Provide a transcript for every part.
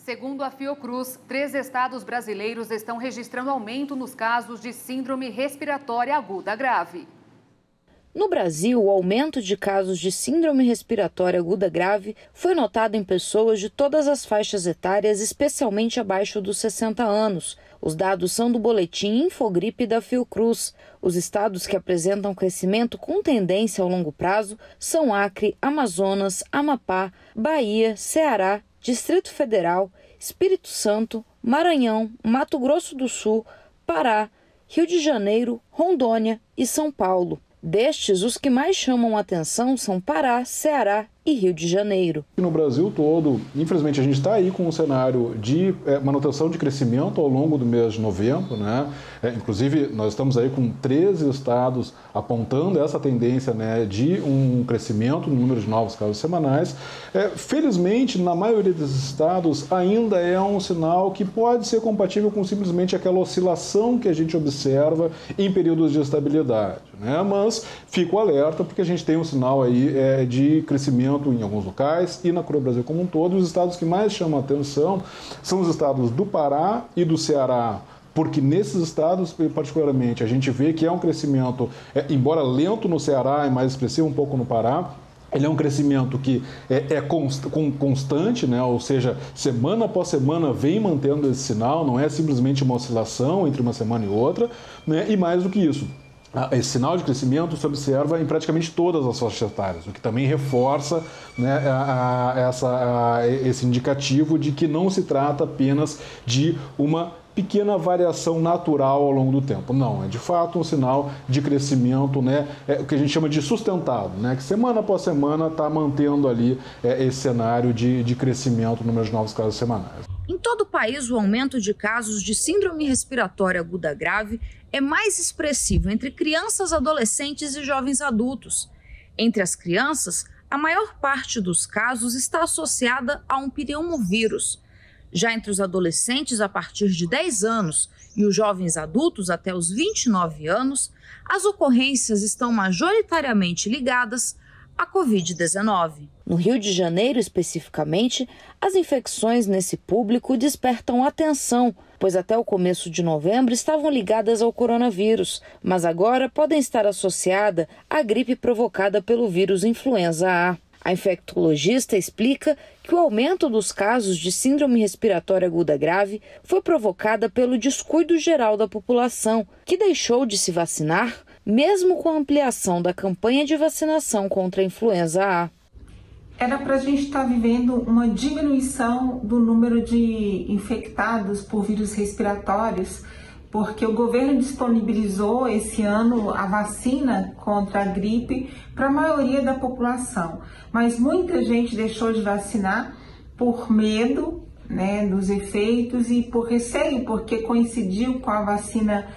Segundo a Fiocruz, 3 estados brasileiros estão registrando aumento nos casos de síndrome respiratória aguda grave. No Brasil, o aumento de casos de síndrome respiratória aguda grave foi notado em pessoas de todas as faixas etárias, especialmente abaixo dos 60 anos. Os dados são do boletim Infogripe da Fiocruz. Os estados que apresentam crescimento com tendência ao longo prazo são Acre, Amazonas, Amapá, Bahia, Ceará, Distrito Federal, Espírito Santo, Maranhão, Mato Grosso do Sul, Pará, Rio de Janeiro, Rondônia e São Paulo. Destes, os que mais chamam a atenção são Pará, Ceará e Rio de Janeiro. No Brasil todo, infelizmente, a gente está aí com um cenário de manutenção de crescimento ao longo do mês de novembro, né? Inclusive, nós estamos aí com 13 estados apontando essa tendência, né, de um crescimento no número de novos casos semanais. Felizmente, na maioria desses estados, ainda é um sinal que pode ser compatível com simplesmente aquela oscilação que a gente observa em períodos de estabilidade, né? Mas fico alerta porque a gente tem um sinal aí de crescimento em alguns locais e na Cura Brasil como um todo. Os estados que mais chamam a atenção são os estados do Pará e do Ceará, porque nesses estados, particularmente, a gente vê que é um crescimento, embora lento no Ceará e mais expressivo um pouco no Pará, ele é um crescimento que é constante, né? Ou seja, semana após semana vem mantendo esse sinal, não é simplesmente uma oscilação entre uma semana e outra, né? E mais do que isso, esse sinal de crescimento se observa em praticamente todas as faixas etárias, o que também reforça, né, esse indicativo de que não se trata apenas de uma pequena variação natural ao longo do tempo. Não, é de fato um sinal de crescimento, né, o que a gente chama de sustentado, né, que semana após semana está mantendo ali esse cenário de crescimento no número de novos casos semanais. Em todo o país, o aumento de casos de síndrome respiratória aguda grave é mais expressivo entre crianças, adolescentes e jovens adultos. Entre as crianças, a maior parte dos casos está associada a um pneumovírus. Já entre os adolescentes a partir de 10 anos e os jovens adultos até os 29 anos, as ocorrências estão majoritariamente ligadas à Covid-19. No Rio de Janeiro, especificamente, as infecções nesse público despertam atenção, pois até o começo de novembro estavam ligadas ao coronavírus, mas agora podem estar associadas à gripe provocada pelo vírus influenza A. A infectologista explica que o aumento dos casos de síndrome respiratória aguda grave foi provocada pelo descuido geral da população, que deixou de se vacinar, mesmo com a ampliação da campanha de vacinação contra a influenza A. Era para a gente estar vivendo uma diminuição do número de infectados por vírus respiratórios, porque o governo disponibilizou esse ano a vacina contra a gripe para a maioria da população, mas muita gente deixou de vacinar por medo, né, dos efeitos e por receio, porque coincidiu com a vacina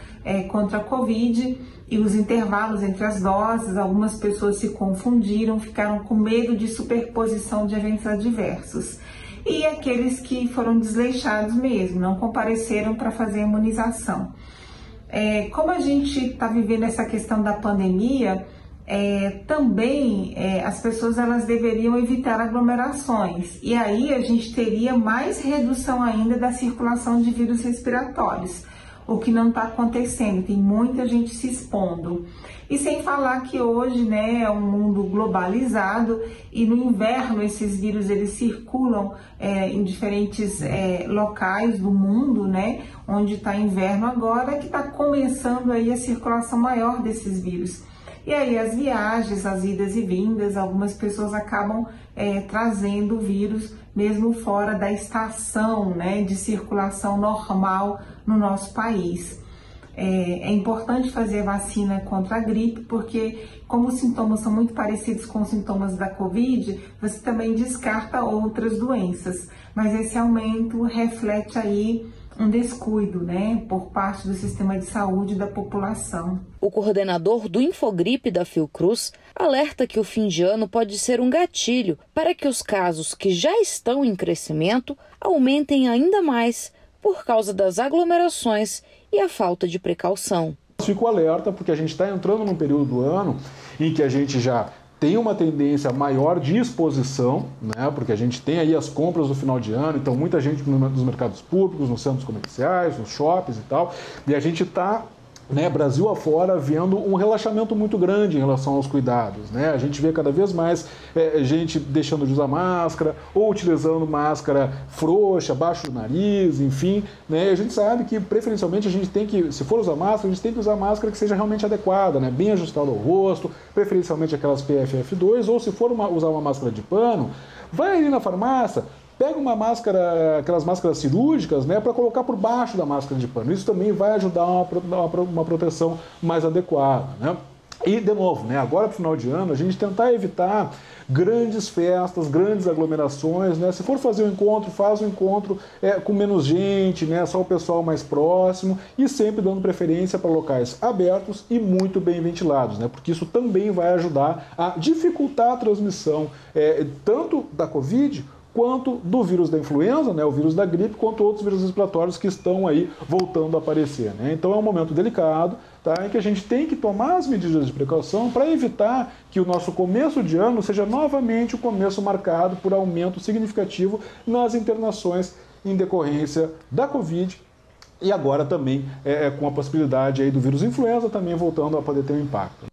contra a Covid e os intervalos entre as doses. Algumas pessoas se confundiram, ficaram com medo de superposição de eventos adversos. E aqueles que foram desleixados mesmo, não compareceram para fazer a imunização. Como a gente está vivendo essa questão da pandemia, também as pessoas elas deveriam evitar aglomerações. E aí a gente teria mais redução ainda da circulação de vírus respiratórios, o que não está acontecendo, tem muita gente se expondo. E sem falar que hoje, né, é um mundo globalizado e no inverno esses vírus eles circulam em diferentes locais do mundo, né, onde está inverno agora, que está começando aí a circulação maior desses vírus. E aí as viagens, as idas e vindas, algumas pessoas acabam trazendo o vírus mesmo fora da estação, né, de circulação normal no nosso país. É importante fazer vacina contra a gripe, porque como os sintomas são muito parecidos com os sintomas da Covid, você também descarta outras doenças. Mas esse aumento reflete aí um descuido, né, por parte do sistema de saúde da população. O coordenador do Infogripe da Fiocruz alerta que o fim de ano pode ser um gatilho para que os casos que já estão em crescimento aumentem ainda mais por causa das aglomerações e a falta de precaução. Fico alerta porque a gente está entrando num período do ano em que a gente já tem uma tendência maior de exposição, né? Porque a gente tem aí as compras do final de ano, então muita gente nos mercados públicos, nos centros comerciais, nos shoppings e tal, e a gente está, né, Brasil afora, vendo um relaxamento muito grande em relação aos cuidados, né? A gente vê cada vez mais gente deixando de usar máscara ou utilizando máscara frouxa, abaixo do nariz, enfim, né? E a gente sabe que preferencialmente a gente tem que, se for usar máscara, a gente tem que usar máscara que seja realmente adequada, né? Bem ajustada ao rosto, preferencialmente aquelas PFF2, ou se for usar uma máscara de pano, vai ali na farmácia, pega uma máscara, aquelas máscaras cirúrgicas, né, para colocar por baixo da máscara de pano. Isso também vai ajudar uma proteção mais adequada, né? E, de novo, né, agora para o final de ano, a gente tentar evitar grandes festas, grandes aglomerações, né? Se for fazer um encontro, faz um encontro com menos gente, né? Só o pessoal mais próximo, e sempre dando preferência para locais abertos e muito bem ventilados, né? Porque isso também vai ajudar a dificultar a transmissão tanto da Covid quanto do vírus da influenza, né, o vírus da gripe, quanto outros vírus respiratórios que estão aí voltando a aparecer, né? Então é um momento delicado, tá, em que a gente tem que tomar as medidas de precaução para evitar que o nosso começo de ano seja novamente o começo marcado por aumento significativo nas internações em decorrência da Covid, e agora também com a possibilidade aí do vírus influenza também voltando a poder ter um impacto.